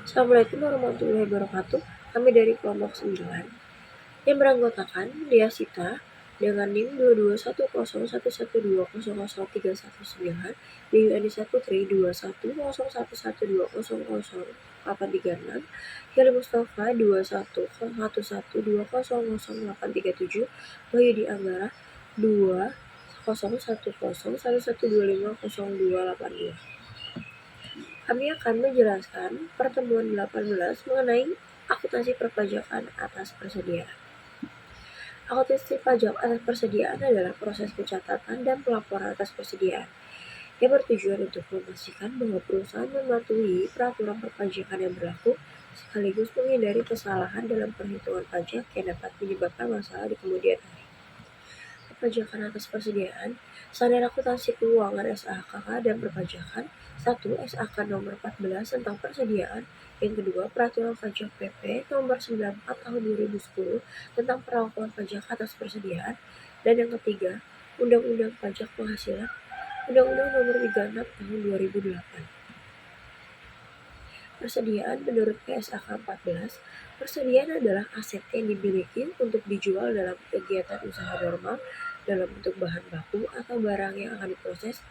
Assalamualaikum warahmatullahi wabarakatuh. Kami dari kelompok 9 yang beranggotakan Diasita dengan NIM 2210112000319, Yuyani Putri 210112000836, Heli Mustafa 211112000837, Wahyudi Anggara 201011250282. Kami akan menjelaskan pertemuan 18 mengenai akuntansi perpajakan atas persediaan. Akuntansi pajak atas persediaan adalah proses pencatatan dan pelaporan atas persediaan yang bertujuan untuk memastikan bahwa perusahaan mematuhi peraturan perpajakan yang berlaku, sekaligus menghindari kesalahan dalam perhitungan pajak yang dapat menyebabkan masalah di kemudian hari. Perpajakan atas persediaan, Sadar Akuntansi Keuangan SAKK dan Perpajakan. 1. SAK nomor 14 tentang persediaan. Yang kedua, Peraturan Pajak PP nomor 94 tahun 2010 tentang perlakuan pajak atas persediaan. Dan yang ketiga, Undang-Undang Pajak Penghasilan, Undang-Undang nomor 36 tahun 2008. Persediaan menurut PSAK 14, persediaan adalah aset yang dimiliki untuk dijual dalam kegiatan usaha normal dalam bentuk bahan baku atau barang yang akan diproses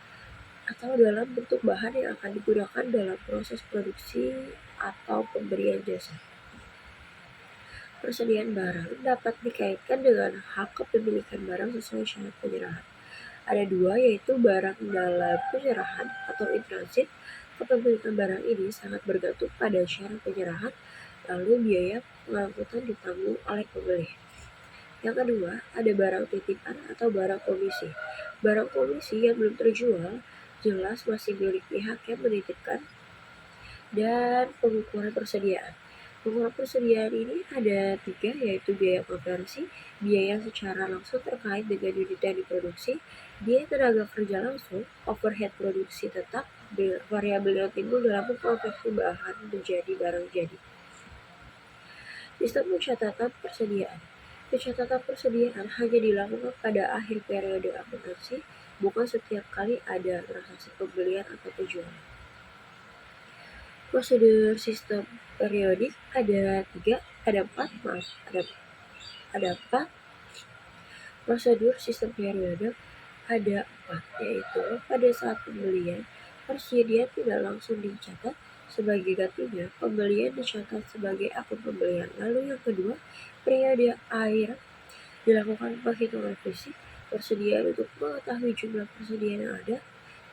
atau dalam bentuk bahan yang akan digunakan dalam proses produksi atau pemberian jasa. Persediaan barang dapat dikaitkan dengan hak kepemilikan barang sesuai syarat penyerahan. Ada dua, yaitu barang dalam penyerahan atau in transit. Kepemilikan barang ini sangat bergantung pada syarat penyerahan, lalu biaya pengangkutan ditanggung oleh pembeli. Yang kedua, ada barang titipan atau barang komisi. Barang komisi yang belum terjual jelas masih milik pihak yang menitipkan. Dan pengukuran persediaan. Pengukuran persediaan ini ada 3, yaitu biaya konversi, biaya secara langsung terkait dengan unit yang diproduksi, biaya tenaga kerja langsung, overhead produksi tetap, variabel yang timbul dalam mengkonversi bahan menjadi barang jadi. Sistem pencatatan persediaan. Pencatatan persediaan hanya dilakukan pada akhir periode akuntansi, bukan setiap kali ada transaksi pembelian atau penjualan. Prosedur sistem periodik ada 4. Prosedur sistem periodik ada 4, yaitu pada saat pembelian, persediaan tidak langsung dicatat sebagai gantinya, pembelian dicatat sebagai akun pembelian. Lalu yang kedua, periode akhir dilakukan penghitungan fisik persediaan untuk mengetahui jumlah persediaan yang ada.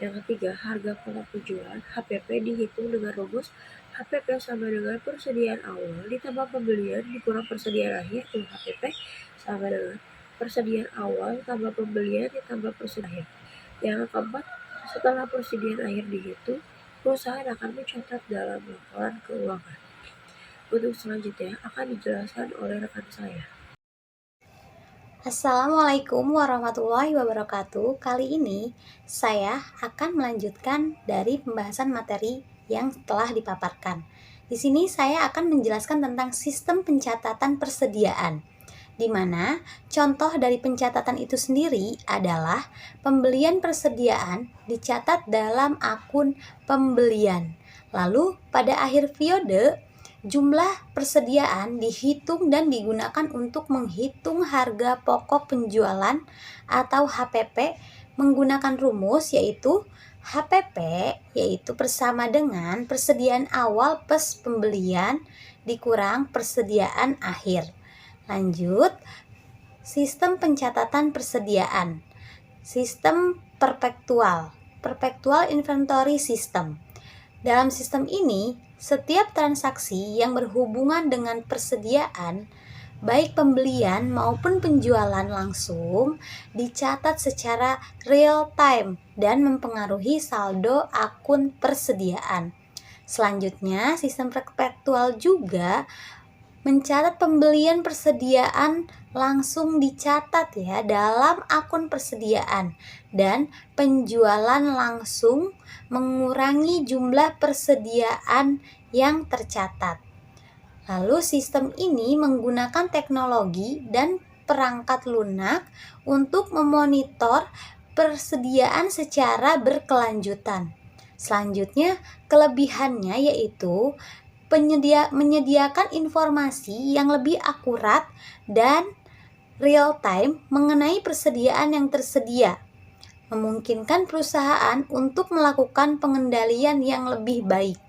Yang ketiga, harga pokok penjualan HPP dihitung dengan rumus HPP sama dengan persediaan awal ditambah pembelian dikurang persediaan akhir, atau HPP sama dengan persediaan awal tambah pembelian ditambah persediaan akhir. Yang keempat, setelah persediaan akhir dihitung, perusahaan akan mencatat dalam laporan keuangan. Untuk selanjutnya akan dijelaskan oleh rekan saya. Assalamualaikum warahmatullahi wabarakatuh. Kali ini saya akan melanjutkan dari pembahasan materi yang telah dipaparkan. Di sini saya akan menjelaskan tentang sistem pencatatan persediaan, di mana contoh dari pencatatan itu sendiri adalah pembelian persediaan dicatat dalam akun pembelian. Lalu pada akhir periode, jumlah persediaan dihitung dan digunakan untuk menghitung harga pokok penjualan atau HPP menggunakan rumus yaitu HPP yaitu bersama dengan persediaan awal plus pembelian dikurang persediaan akhir. Lanjut, sistem pencatatan persediaan. Sistem perpetual inventory system. Dalam sistem ini, setiap transaksi yang berhubungan dengan persediaan, baik pembelian maupun penjualan langsung, dicatat secara real time dan mempengaruhi saldo akun persediaan. Selanjutnya, sistem perpetual juga mencatat pembelian persediaan langsung dicatat ya dalam akun persediaan, dan penjualan langsung mengurangi jumlah persediaan yang tercatat. Lalu sistem ini menggunakan teknologi dan perangkat lunak untuk memonitor persediaan secara berkelanjutan. Selanjutnya, kelebihannya yaitu menyediakan informasi yang lebih akurat dan real time mengenai persediaan yang tersedia, memungkinkan perusahaan untuk melakukan pengendalian yang lebih baik.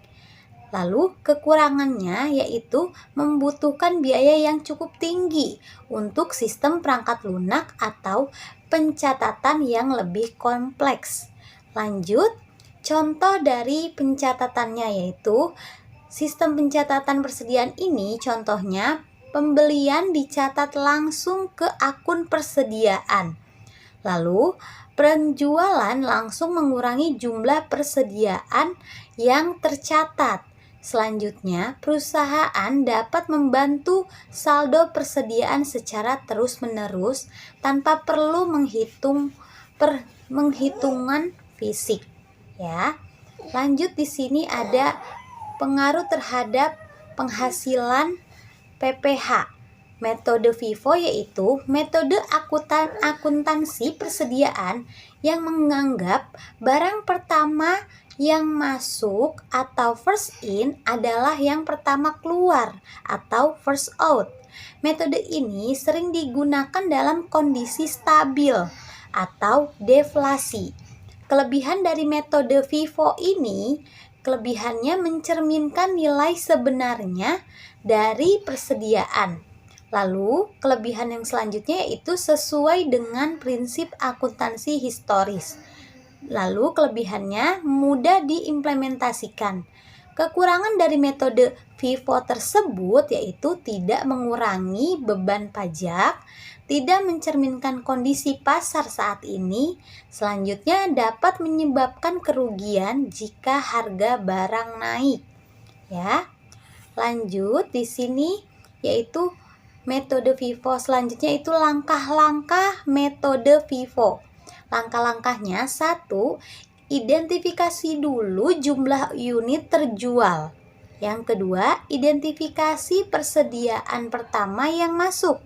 Lalu kekurangannya yaitu membutuhkan biaya yang cukup tinggi untuk sistem perangkat lunak atau pencatatan yang lebih kompleks. Lanjut, contoh dari pencatatannya yaitu sistem pencatatan persediaan ini contohnya pembelian dicatat langsung ke akun persediaan. Lalu, penjualan langsung mengurangi jumlah persediaan yang tercatat. Selanjutnya, perusahaan dapat membantu saldo persediaan secara terus-menerus tanpa perlu menghitungan fisik. Ya. Lanjut di sini ada pengaruh terhadap penghasilan PPH. Metode FIFO yaitu metode akuntansi persediaan yang menganggap barang pertama yang masuk atau first in adalah yang pertama keluar atau first out. Metode ini sering digunakan dalam kondisi stabil atau deflasi. Kelebihan dari metode FIFO ini, kelebihannya mencerminkan nilai sebenarnya dari persediaan. Lalu, kelebihan yang selanjutnya yaitu sesuai dengan prinsip akuntansi historis. Lalu, kelebihannya mudah diimplementasikan. Kekurangan dari metode FIFO tersebut yaitu tidak mengurangi beban pajak, tidak mencerminkan kondisi pasar saat ini, selanjutnya dapat menyebabkan kerugian jika harga barang naik. Ya. Lanjut di sini yaitu metode FIFO selanjutnya itu langkah-langkah metode FIFO. Langkah-langkahnya 1. Identifikasi dulu jumlah unit terjual. Yang kedua, identifikasi persediaan pertama yang masuk.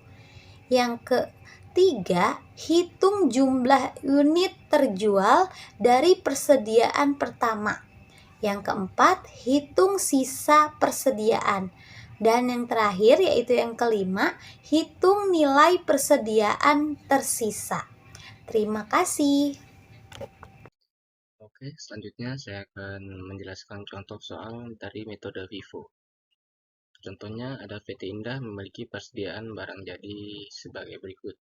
Yang ketiga, hitung jumlah unit terjual dari persediaan pertama. Yang keempat, hitung sisa persediaan. Dan yang terakhir yaitu yang kelima, hitung nilai persediaan tersisa. Terima kasih. Oke, selanjutnya saya akan menjelaskan contoh soal dari metode FIFO. Contohnya ada PT Indah memiliki persediaan barang jadi sebagai berikut.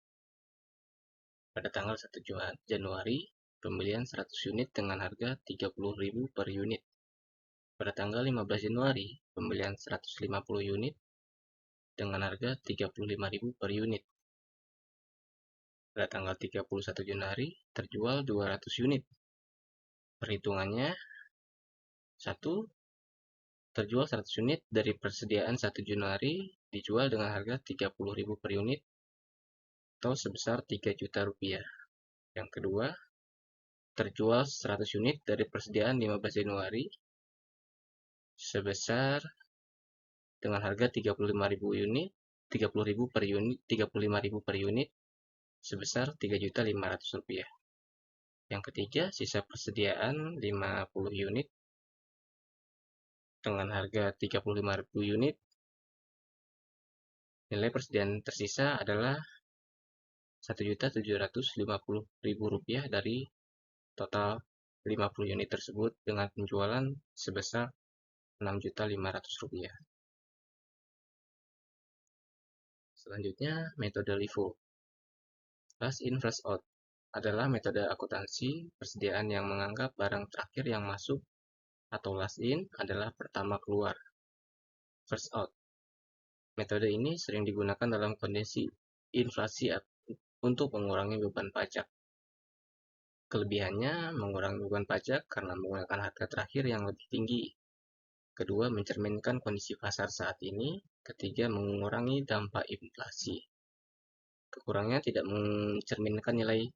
Pada tanggal 1 Januari, pembelian 100 unit dengan harga 30.000 per unit. Pada tanggal 15 Januari, pembelian 150 unit dengan harga 35.000 per unit. Pada tanggal 31 Januari, terjual 200 unit. Perhitungannya, 1. Terjual 100 unit dari persediaan 1 Januari dijual dengan harga 30.000 per unit atau sebesar 3 juta rupiah. Yang kedua, terjual 100 unit dari persediaan 15 Januari sebesar dengan harga 35.000 unit, 30.000 per unit, 35.000 per unit sebesar 3.500.000 rupiah. Yang ketiga, sisa persediaan 50 unit dengan harga 35.000 unit. Nilai persediaan tersisa adalah Rp1.750.000 dari total 50 unit tersebut dengan penjualan sebesar Rp6.500.000. Selanjutnya, metode LIFO. Last in first out adalah metode akuntansi persediaan yang menganggap barang terakhir yang masuk atau last in adalah pertama keluar, first out. Metode ini sering digunakan dalam kondisi inflasi untuk mengurangi beban pajak. Kelebihannya mengurangi beban pajak karena menggunakan harga terakhir yang lebih tinggi. Kedua, mencerminkan kondisi pasar saat ini. Ketiga, mengurangi dampak inflasi. Kekurangannya tidak mencerminkan nilai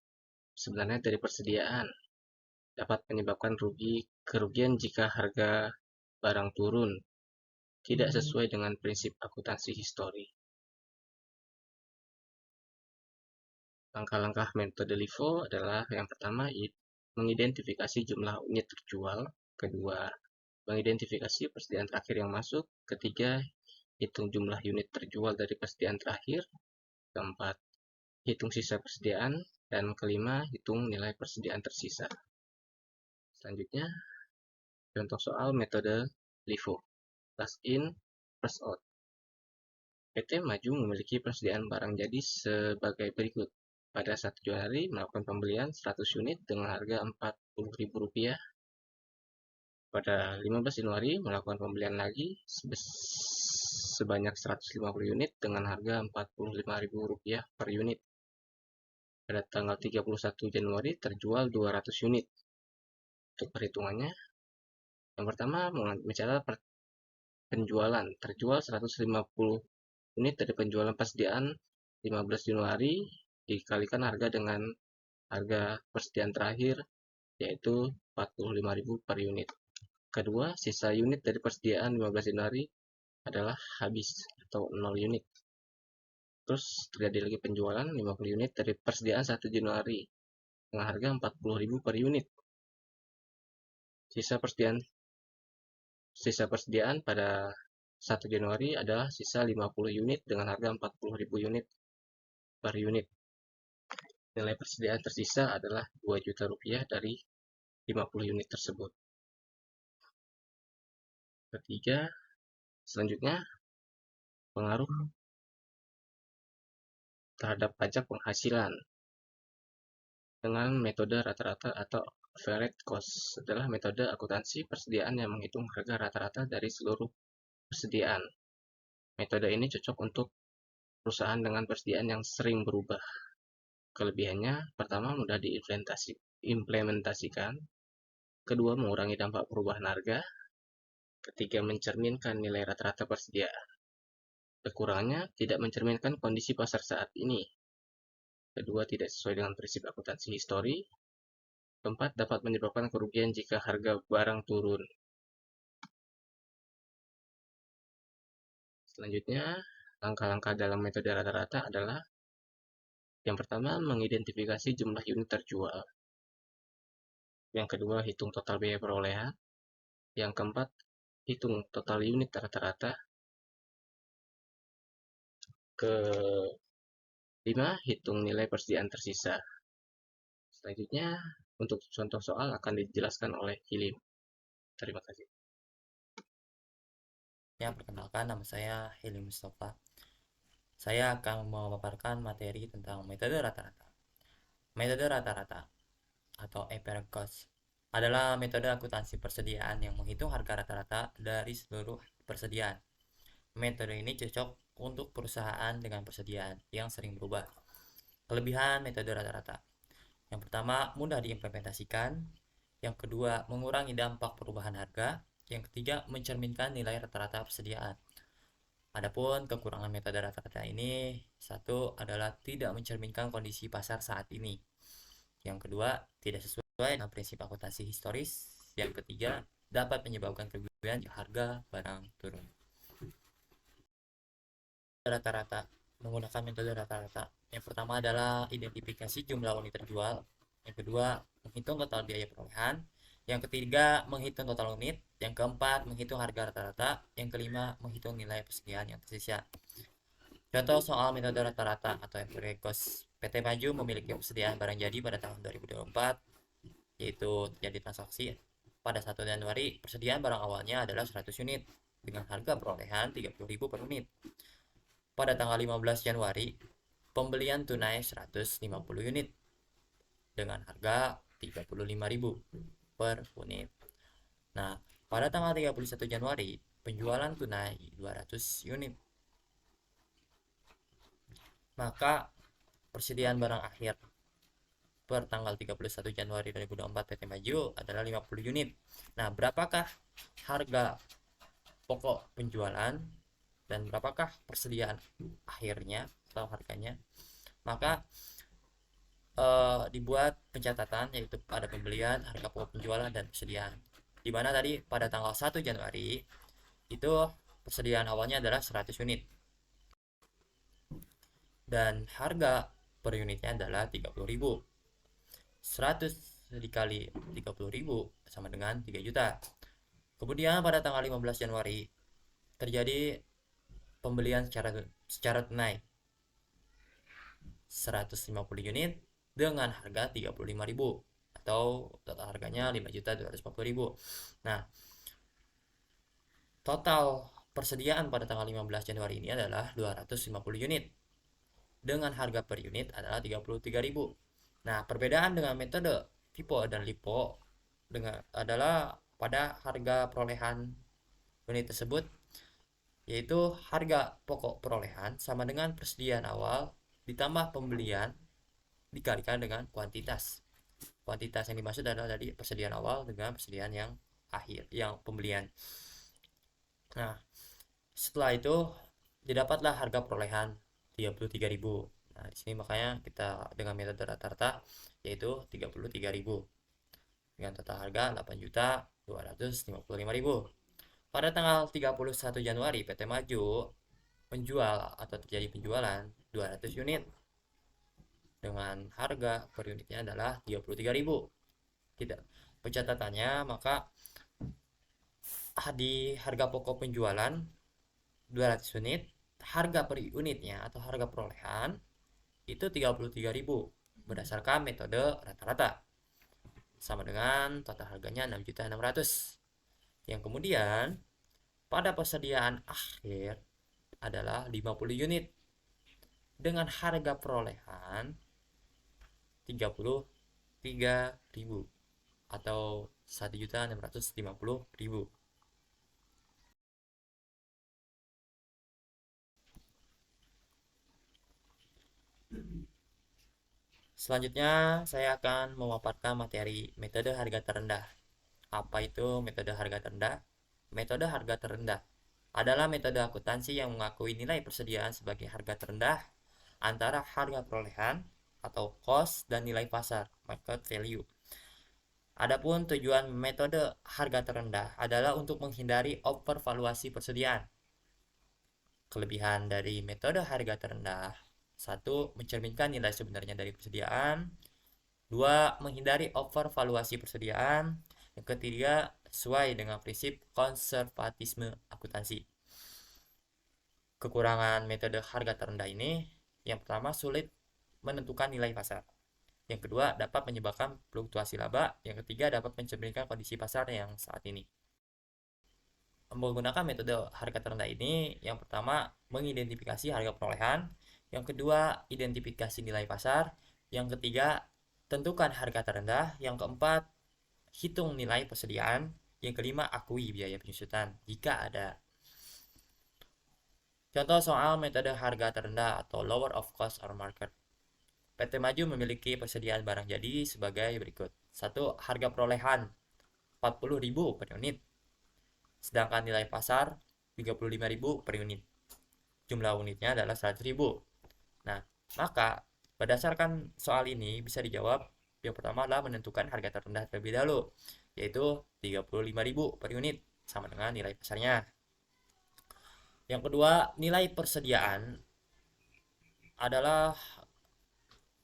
sebenarnya dari persediaan. Dapat menyebabkan kerugian jika harga barang turun. Tidak sesuai dengan prinsip akuntansi histori. Langkah-langkah metode LIFO adalah yang pertama, mengidentifikasi jumlah unit terjual. Kedua, mengidentifikasi persediaan terakhir yang masuk. Ketiga, hitung jumlah unit terjual dari persediaan terakhir. Keempat, hitung sisa persediaan. Dan kelima, hitung nilai persediaan tersisa. Selanjutnya, contoh soal metode LIFO, last in, first out. PT Maju memiliki persediaan barang jadi sebagai berikut. Pada 1 Januari melakukan pembelian 100 unit dengan harga Rp40.000. Pada 15 Januari melakukan pembelian lagi sebanyak 150 unit dengan harga Rp45.000 per unit. Pada tanggal 31 Januari terjual 200 unit. Untuk perhitungannya, yang pertama mencatat penjualan terjual 150 unit dari penjualan persediaan 15 Januari dikalikan harga dengan harga persediaan terakhir, yaitu Rp45.000 per unit. Kedua, sisa unit dari persediaan 15 Januari adalah habis atau 0 unit. Terus terjadi lagi penjualan 50 unit dari persediaan 1 Januari dengan harga Rp40.000 per unit. Sisa persediaan pada 1 Januari adalah sisa 50 unit dengan harga Rp40.000 unit per unit. Nilai persediaan tersisa adalah Rp2 juta dari 50 unit tersebut. Ketiga, selanjutnya pengaruh terhadap pajak penghasilan dengan metode rata-rata atau average cost adalah metode akuntansi persediaan yang menghitung harga rata-rata dari seluruh persediaan. Metode ini cocok untuk perusahaan dengan persediaan yang sering berubah. Kelebihannya, pertama, mudah diimplementasikan. Kedua, mengurangi dampak perubahan harga. Ketiga, mencerminkan nilai rata-rata persediaan. Kekurangannya, tidak mencerminkan kondisi pasar saat ini. Kedua, tidak sesuai dengan prinsip akuntansi histori. Keempat, dapat menyebabkan kerugian jika harga barang turun. Selanjutnya, langkah-langkah dalam metode rata-rata adalah: yang pertama, mengidentifikasi jumlah unit terjual. Yang kedua, hitung total biaya perolehan. Yang keempat, hitung total unit rata-rata. Kelima, hitung nilai persediaan tersisa. Selanjutnya, untuk contoh soal akan dijelaskan oleh Hilim. Terima kasih. Ya, perkenalkan, nama saya Hilim Mustafa. Saya akan memaparkan materi tentang metode rata-rata. Metode rata-rata atau average cost adalah metode akuntansi persediaan yang menghitung harga rata-rata dari seluruh persediaan. Metode ini cocok untuk perusahaan dengan persediaan yang sering berubah. Kelebihan metode rata-rata: yang pertama, mudah diimplementasikan. Yang kedua, mengurangi dampak perubahan harga. Yang ketiga, mencerminkan nilai rata-rata persediaan. Adapun kekurangan metode rata-rata ini, satu adalah tidak mencerminkan kondisi pasar saat ini. Yang kedua, tidak sesuai dengan prinsip akuntansi historis. Yang ketiga, dapat menyebabkan kerugian jika harga barang turun. Rata-rata menggunakan metode rata-rata. Yang pertama adalah identifikasi jumlah unit terjual. Yang kedua, menghitung total biaya perolehan. Yang ketiga, menghitung total unit. Yang keempat, menghitung harga rata-rata. Yang kelima, menghitung nilai persediaan yang tersisa. Contoh soal metode rata-rata atau average cost. PT Maju memiliki persediaan barang jadi pada tahun 2024, yaitu terjadi transaksi pada 1 Januari. Persediaan barang awalnya adalah 100 unit dengan harga perolehan Rp30.000 per unit. Pada tanggal 15 Januari, pembelian tunai 150 unit dengan harga Rp35.000 per unit. Nah, pada tanggal 31 Januari, penjualan tunai 200 unit. Maka persediaan barang akhir per tanggal 31 Januari 2024 PT Maju adalah 50 unit. Nah, berapakah harga pokok penjualan dan berapakah persediaan akhirnya atau harganya? Maka dibuat pencatatan, yaitu pada pembelian, harga pokok penjualan, dan persediaan. Di mana tadi pada tanggal 1 Januari itu persediaan awalnya adalah 100 unit dan harga per unitnya adalah Rp30.000. 100 dikali 30.000 sama dengan 3 juta. Kemudian pada tanggal 15 Januari terjadi pembelian secara tunai 150 unit dengan harga 35.000 atau total harganya 5.240.000. Nah, total persediaan pada tanggal 15 Januari ini adalah 250 unit dengan harga per unit adalah 33.000. Nah, perbedaan dengan metode FIPO dan LIPO adalah pada harga perolehan unit tersebut, yaitu harga pokok perolehan sama dengan persediaan awal ditambah pembelian dikalikan dengan kuantitas. Kuantitas yang dimaksud adalah dari persediaan awal dengan persediaan yang akhir, yang pembelian. Nah, setelah itu didapatlah harga perolehan 33.000. Nah, di sini makanya kita dengan metode rata-rata yaitu 33.000 dengan total harga 8.255.000. Pada tanggal 31 Januari PT Maju menjual atau terjadi penjualan 200 unit dengan harga per unitnya adalah 33.000. Tidak. Pencatatannya maka di harga pokok penjualan 200 unit, harga per unitnya atau harga perolehan itu 33.000 berdasarkan metode rata-rata. Sama dengan total harganya 6.600.000. Yang kemudian pada persediaan akhir adalah 50 unit dengan harga perolehan 33.000 atau 1.650.000. Selanjutnya, saya akan memaparkan materi metode harga terendah. Apa itu metode harga terendah? Metode harga terendah adalah metode akuntansi yang mengakui nilai persediaan sebagai harga terendah antara harga perolehan atau cost dan nilai pasar, market value. Adapun tujuan metode harga terendah adalah untuk menghindari overvaluasi persediaan. Kelebihan dari metode harga terendah: 1. Mencerminkan nilai sebenarnya dari persediaan. 2. Menghindari overvaluasi persediaan. Yang ketiga, sesuai dengan prinsip konservatisme akuntansi. Kekurangan metode harga terendah ini, yang pertama, sulit menentukan nilai pasar. Yang kedua, dapat menyebabkan fluktuasi laba. Yang ketiga, dapat mencerminkan kondisi pasar yang saat ini. Menggunakan metode harga terendah ini, yang pertama, mengidentifikasi harga perolehan. Yang kedua, identifikasi nilai pasar. Yang ketiga, tentukan harga terendah. Yang keempat, hitung nilai persediaan. Yang kelima, akui biaya penyusutan jika ada. Contoh soal metode harga terendah atau lower of cost or market. PT Maju memiliki persediaan barang jadi sebagai berikut. 1. Harga perolehan 40.000 per unit. Sedangkan nilai pasar 35.000 per unit. Jumlah unitnya adalah 100.000. Nah, maka berdasarkan soal ini bisa dijawab. Yang pertama adalah menentukan harga terendah terlebih dahulu, yaitu 35.000 per unit, sama dengan nilai pasarnya. Yang kedua, nilai persediaan adalah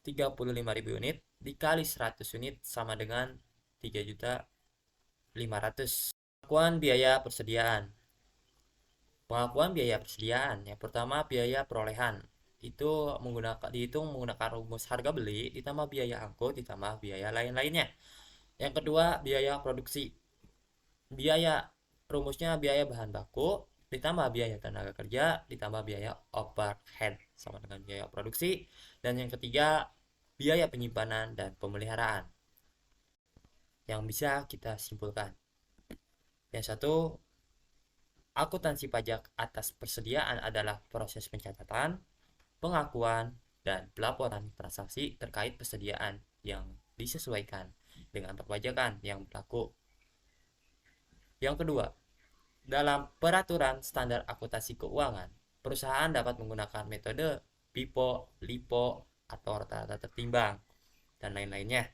35.000 unit dikali 100 unit sama dengan 3.500.000. Pengakuan biaya persediaan. Pengakuan biaya persediaan. Yang pertama, biaya perolehan. Itu dihitung menggunakan rumus harga beli ditambah biaya angkut ditambah biaya lain-lainnya. Yang kedua, biaya produksi. Rumusnya biaya bahan baku ditambah biaya tenaga kerja ditambah biaya overhead sama dengan biaya produksi. Dan yang ketiga, biaya penyimpanan dan pemeliharaan. Yang bisa kita simpulkan. Yang satu, akuntansi pajak atas persediaan adalah proses pencatatan, pengakuan, dan pelaporan transaksi terkait persediaan yang disesuaikan dengan perpajakan yang berlaku. Yang kedua, dalam peraturan standar akuntansi keuangan, perusahaan dapat menggunakan metode FIPO, LIPO, atau rata-rata tertimbang, dan lain-lainnya.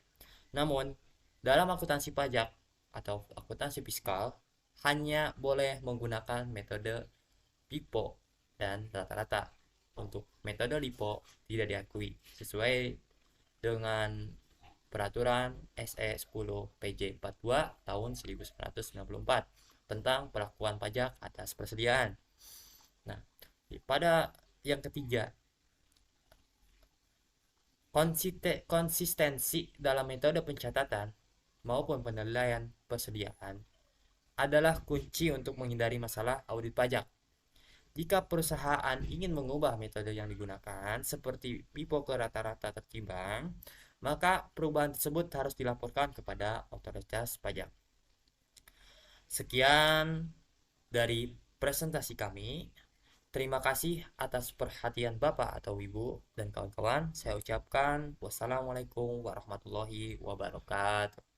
Namun, dalam akuntansi pajak atau akuntansi fiskal, hanya boleh menggunakan metode FIPO dan rata-rata. Untuk metode LIPO tidak diakui sesuai dengan peraturan SE 10 PJ 42 tahun 1994. tentang perlakuan pajak atas persediaan. Nah, pada yang ketiga, konsistensi dalam metode pencatatan maupun penilaian persediaan adalah kunci untuk menghindari masalah audit pajak. Jika perusahaan ingin mengubah metode yang digunakan seperti pipo ke rata-rata tertimbang, maka perubahan tersebut harus dilaporkan kepada otoritas pajak. Sekian dari presentasi kami. Terima kasih atas perhatian Bapak atau Ibu dan kawan-kawan. Saya ucapkan wassalamualaikum warahmatullahi wabarakatuh.